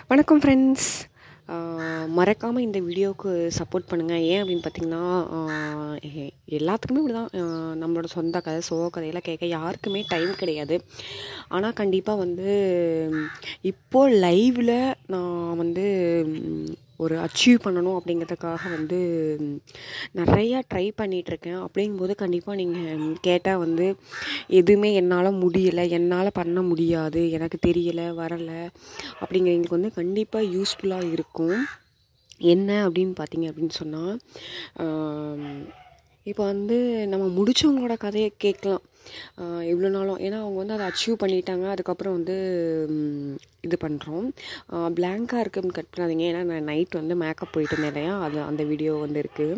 வணக்கம் ஃப்ரெண்ட்ஸ். மறக்காமல் இந்த வீடியோவுக்கு சப்போர்ட் பண்ணுங்கள். ஏன் அப்படின்னு பார்த்தீங்கன்னா, எல்லாத்துக்குமே இப்படி தான். நம்மளோட சொந்த கதை, சோக கதையெல்லாம் கேட்க யாருக்குமே டைம் கிடையாது. ஆனால் கண்டிப்பாக வந்து இப்போது லைவில் நான் வந்து ஒரு அச்சீவ் பண்ணணும் அப்படிங்கிறதுக்காக வந்து நிறையா ட்ரை பண்ணிகிட்ருக்கேன். அப்படிங்கும்போது கண்டிப்பாக நீங்கள் கேட்டால் வந்து எதுவுமே என்னால் முடியலை, என்னால் பண்ண முடியாது, எனக்கு தெரியலை, வரலை அப்படிங்கிறவங்களுக்கு வந்து கண்டிப்பாக யூஸ்ஃபுல்லாக இருக்கும். என்ன அப்படின்னு பார்த்தீங்க அப்படின்னு சொன்னால், இப்போ வந்து நம்ம முடித்தவங்களோட கதையை கேட்கலாம் எவ்வளோ நாளும். ஏன்னா அவங்க வந்து அதை அச்சீவ் பண்ணிட்டாங்க. அதுக்கப்புறம் வந்து இது பண்ணுறோம். பிளாங்காக இருக்குன்னு கட் பண்ணாதீங்க. ஏன்னா நான் நைட் வந்து மேக்கப் போயிட்டு இருந்தேன் இல்லையா, அது அந்த வீடியோ வந்து இருக்குது.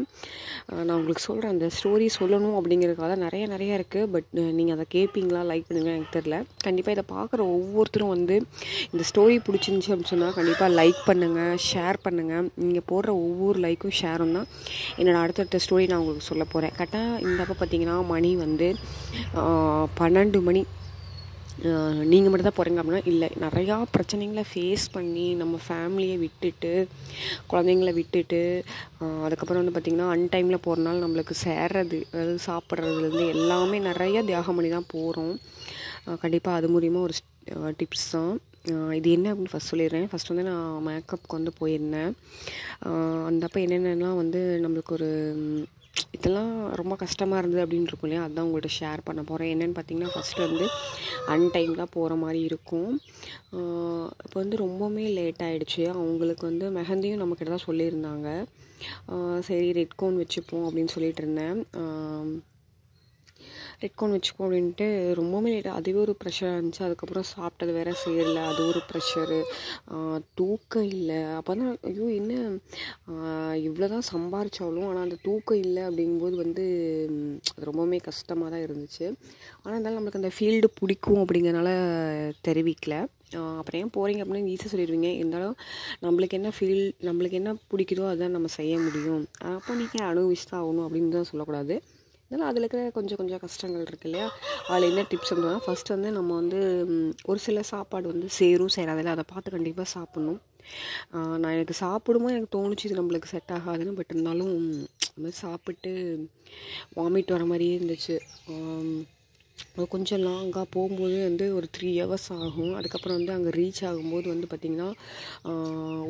நான் உங்களுக்கு சொல்கிறேன், அந்த ஸ்டோரி சொல்லணும் அப்படிங்கிறதுக்காக நிறைய இருக்குது. பட் நீங்கள் அதை கேட்பீங்களா, லைக் பண்ணுவீங்களா எனக்கு தெரில. கண்டிப்பாக இதை பார்க்குற ஒவ்வொருத்தரும் வந்து இந்த ஸ்டோரி பிடிச்சிருந்துச்சி அப்படின்னு சொன்னால் கண்டிப்பாக லைக் பண்ணுங்கள், ஷேர் பண்ணுங்கள். நீங்கள் போடுற ஒவ்வொரு லைக்கும் ஷேரும் தான் என்னோடய அடுத்தடுத்த ஸ்டோரி நான் உங்களுக்கு சொல்ல போகிறேன். கரெக்டாக இந்த அப்போ பார்த்தீங்கன்னா மணி வந்து 12 மணி. நீங்கள் மட்டும் தான் போகிறீங்க அப்படின்னா இல்லை, நிறையா பிரச்சனைகளை ஃபேஸ் பண்ணி நம்ம ஃபேமிலியை விட்டுட்டு, குழந்தைங்கள விட்டுட்டு, அதுக்கப்புறம் வந்து பார்த்திங்கன்னா அன்டைமில் போகிறனால நம்மளுக்கு சேர்றது, அதாவது சாப்பிட்றதுலேருந்து எல்லாமே நிறையா தியாகம் பண்ணி தான் போகிறோம். கண்டிப்பாக அது மூலிமா ஒரு டிப்ஸ் தான் இது. என்ன அப்படின்னு ஃபஸ்ட் சொல்லிடுறேன். ஃபஸ்ட் வந்து நான் மேக்கப்புக்கு வந்து போயிருந்தேன். அந்த அப்போ என்னென்னலாம் வந்து நம்மளுக்கு ஒரு இதெல்லாம் ரொம்ப கஷ்டமாக இருந்தது அப்படின்னு இருக்கும் இல்லையா, அதுதான் உங்கள்கிட்ட ஷேர் பண்ண போகிறேன். என்னென்னு பார்த்தீங்கன்னா, ஃபஸ்ட்டு வந்து அன்டைம் தான் போகிற மாதிரி இருக்கும். இப்போ வந்து ரொம்பவுமே லேட் ஆகிடுச்சு. அவங்களுக்கு வந்து மெஹந்தியும் நம்மக்கிட்ட தான் சொல்லியிருந்தாங்க. சரி ரெட் கோன் வச்சுப்போம் அப்படின்னு சொல்லிட்டு இருந்தேன். ரெட் கோன் வச்சுப்போம் அப்படின்ட்டு ரொம்பவுமே லேட்டாக, அதுவே ஒரு ப்ரெஷராக இருந்துச்சு. அதுக்கப்புறம் சாப்பிட்டது வேறு சேரல, அது ஒரு ப்ரெஷரு. தூக்கம் இல்லை. அப்போ தான் ஐயோ என்ன இவ்வளோ தான் சம்பாரித்தாலும் ஆனால் அந்த தூக்கம் இல்லை அப்படிங்கும்போது வந்து அது ரொம்பவுமே கஷ்டமாக தான் இருந்துச்சு. ஆனால் இருந்தாலும் நம்மளுக்கு அந்த ஃபீல்டு பிடிக்கும் அப்படிங்கிறனால தெரிவிக்கல. அப்புறம் ஏன் போகிறீங்க அப்படின்னு ஈஸியாக சொல்லிடுவீங்க. இருந்தாலும் நம்மளுக்கு என்ன பிடிக்குதோ அதுதான் நம்ம செய்ய முடியும். அப்போ நீங்கள் அனுபவிச்சு தான் ஆகணும் அப்படின்னு தான் சொல்லக்கூடாது. அதனால் அதில் இருக்கிற கொஞ்சம் கஷ்டங்கள் இருக்குது இல்லையா, அதில் என்ன டிப்ஸ் அப்படின்னா, ஃபஸ்ட்டு வந்து நம்ம வந்து ஒரு சில சாப்பாடு வந்து சேரும் சேராதில்ல, அதை பார்த்து கண்டிப்பாக சாப்பிட்ணும். நான் எனக்கு சாப்பிடும்போது எனக்கு தோணுச்சு இது நம்மளுக்கு செட் ஆகாதுன்னு. பட் இருந்தாலும் அது மாதிரி சாப்பிட்டு வாமிட் வர மாதிரியே இருந்துச்சு. கொஞ்சம் லாங்காக போகும்போது வந்து ஒரு 3 hours ஆகும். அதுக்கப்புறம் வந்து அங்கே ரீச் ஆகும்போது வந்து பார்த்திங்கன்னா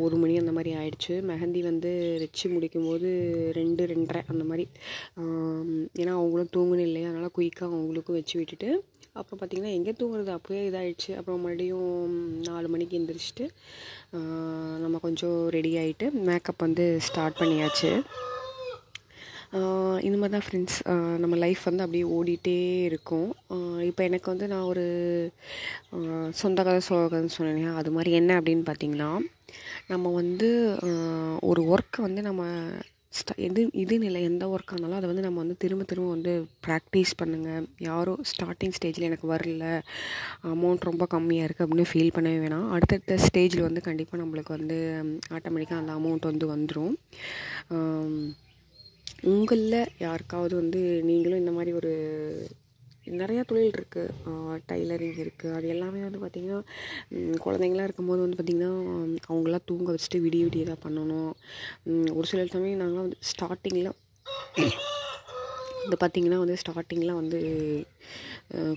1 மணி அந்த மாதிரி ஆயிடுச்சு. மெஹந்தி வந்து வச்சு முடிக்கும்போது 2, 2:30 அந்த மாதிரி. ஏன்னா அவங்களும் தூங்கணும் இல்லையா, அதனால் குயிக்காக அவங்களுக்கும் வச்சு விட்டுட்டு அப்புறம் பார்த்திங்கன்னா எங்கே தூங்குறது, அப்போயே இதாகிடுச்சு. அப்புறம் மறுபடியும் 4 மணிக்கு எழுந்திரிச்சிட்டு நம்ம கொஞ்சம் ரெடி ஆகிட்டு மேக்கப் வந்து ஸ்டார்ட் பண்ணியாச்சு. இந்த மாதிரி தான் ஃப்ரெண்ட்ஸ், நம்ம லைஃப் வந்து அப்படியே ஓடிட்டே இருக்கும். இப்போ எனக்கு வந்து நான் ஒரு சொந்த கதை சோக கதைன்னு சொன்னேன். அது மாதிரி என்ன அப்படின்னு பார்த்திங்கன்னா, நம்ம வந்து ஒரு ஒர்க்கை வந்து நம்ம இதுன்னு இல்லை, எந்த ஒர்க்காக இருந்தாலும் அதை வந்து நம்ம வந்து திரும்ப வந்து ப்ராக்டிஸ் பண்ணுங்கள். யாரும் ஸ்டார்டிங் ஸ்டேஜில் எனக்கு வரல, அமௌண்ட் ரொம்ப கம்மியாக இருக்குது அப்படின்னு ஃபீல் பண்ணவே வேணாம். அடுத்தடுத்த ஸ்டேஜில் வந்து கண்டிப்பாக நம்மளுக்கு வந்து ஆட்டோமேட்டிக்காக அந்த அமௌண்ட் வந்து வந்துடும். உங்களில் யாருக்காவது வந்து நீங்களும் இந்த மாதிரி ஒரு நிறையா தொழில் இருக்குது, டைலரிங் இருக்குது, அது எல்லாமே வந்து பார்த்திங்கன்னா குழந்தைங்களாம் இருக்கும்போது வந்து பார்த்திங்கன்னா அவங்களாம் தூங்க வச்சுட்டு விடிய தான் பண்ணணும். ஒரு சில சமயம் நாங்களாம் வந்து ஸ்டார்டிங்கில் வந்து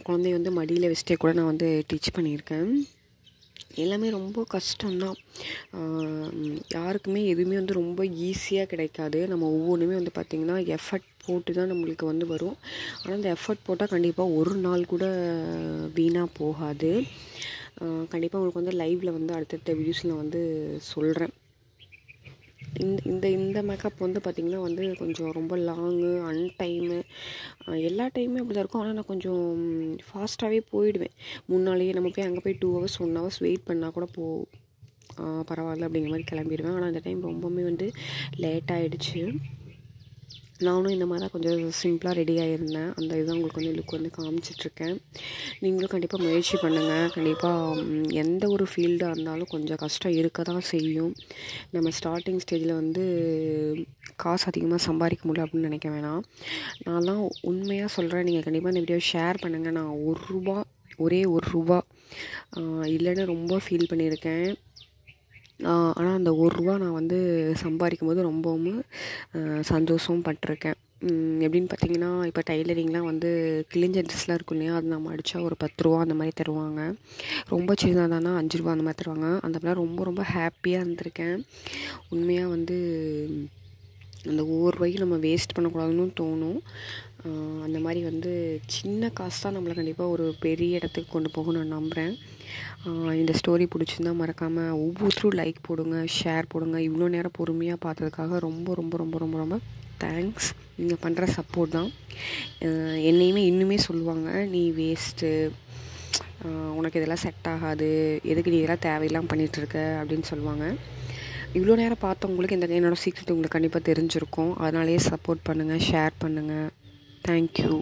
குழந்தைய வந்து மடியில் வச்சுட்டே கூட நான் வந்து டீச் பண்ணியிருக்கேன். எல்லாமே ரொம்ப கஷ்டம்தான். யாருக்குமே எதுவுமே வந்து ரொம்ப ஈஸியாக கிடைக்காது. நம்ம ஒவ்வொன்றுமே வந்து பார்த்திங்கன்னா எஃபர்ட் போட்டு தான் நம்மளுக்கு வந்து வரும். ஆனால் அந்த எஃபர்ட் போட்டால் கண்டிப்பாக ஒரு நாள் கூட வீணாக போகாது. கண்டிப்பாக உங்களுக்கு வந்து லைவில் வந்து அடுத்தடுத்த வீடியோஸில் வந்து சொல்கிறேன். இந்த மேக்கப் வந்து பார்த்திங்கன்னா வந்து கொஞ்சம் ரொம்ப லாங்கு, அன்டைமு, எல்லா டைமுமே அப்படி தான் இருக்கும். ஆனால் நான் கொஞ்சம் ஃபாஸ்ட்டாகவே போயிடுவேன். முன்னாலேயே நம்ம போய் அங்கே போய் 2 hours 1 hours வெயிட் பண்ணால் கூட பரவாயில்ல அப்படிங்கிற மாதிரி கிளம்பிடுவேன். ஆனால் அந்த டைம் ரொம்பவுமே வந்து லேட் ஆகிடுச்சு. நானும் இந்த மாதிரி தான் கொஞ்சம் சிம்பிளாக ரெடியாக இருந்தேன். அந்த இதுதான் உங்களுக்கு வந்து லுக் வந்து காமிச்சிட்ருக்கேன். நீங்களும் கண்டிப்பாக முயற்சி பண்ணுங்கள். கண்டிப்பாக எந்த ஒரு ஃபீல்டாக இருந்தாலும் கொஞ்சம் கஷ்டம் இருக்க தான் செய்யும். நம்ம ஸ்டார்டிங் ஸ்டேஜில் வந்து காசு அதிகமாக சம்பாதிக்க முடியல அப்படின்னு நினைக்க வேணாம். நான்லாம் உண்மையாக சொல்கிறேன், நீங்கள் கண்டிப்பாக இந்த வீடியோ ஷேர் பண்ணுங்கள். நான் ஒரே ஒரு ரூபா இல்லைன்னு ரொம்ப ஃபீல் பண்ணியிருக்கேன். ஆனால் அந்த ₹1 நான் வந்து சம்பாதிக்கும் போது ரொம்பவும் சந்தோஷம் பட்டிருக்கேன். எப்படின்னு பார்த்தீங்கன்னா, இப்போ டைலரிங்லாம் வந்து கிழிஞ்ச ட்ரெஸ்லாம் இருக்கும் இல்லையா, அது நம்ம அடித்தா ஒரு ₹10 அந்த மாதிரி தருவாங்க. ரொம்ப சின்னதானா ₹5 அந்த மாதிரி தருவாங்க. அந்த மாதிரிலாம் ரொம்ப ரொம்ப ஹாப்பியாக இருந்திருக்கேன். உண்மையாக வந்து அந்த ₹1 நம்ம வேஸ்ட் பண்ணக்கூடாதுன்னு தோணும். அந்த மாதிரி வந்து சின்ன காசு தான் நம்மளை கண்டிப்பாக ஒரு பெரிய இடத்துக்கு கொண்டு போகும் நான் நம்புகிறேன். இந்த ஸ்டோரி பிடிச்சிருந்தா மறக்காமல் ஒவ்வொருத்தரும் லைக் போடுங்க, ஷேர் போடுங்க. இவ்வளோ நேரம் பொறுமையாக பார்த்ததுக்காக ரொம்ப ரொம்ப ரொம்ப ரொம்ப ரொம்ப தேங்க்ஸ். நீங்கள் பண்ணுற சப்போர்ட் தான் என்னையுமே இன்னுமே சொல்லுவாங்க, நீ வேஸ்ட்டு, உனக்கு இதெல்லாம் செட் ஆகாது, எதுக்கு நீ இதெல்லாம் தேவையில்லாமல் பண்ணிகிட்ருக்க அப்படின்னு சொல்லுவாங்க. இவ்வளோ நேரம் பார்த்தவங்களுக்கு என்னோடய சீக்ரெட் உங்களுக்கு கண்டிப்பாக தெரிஞ்சிருக்கும். அதனாலேயே சப்போர்ட் பண்ணுங்கள், ஷேர் பண்ணுங்கள். தேங்க்யூ.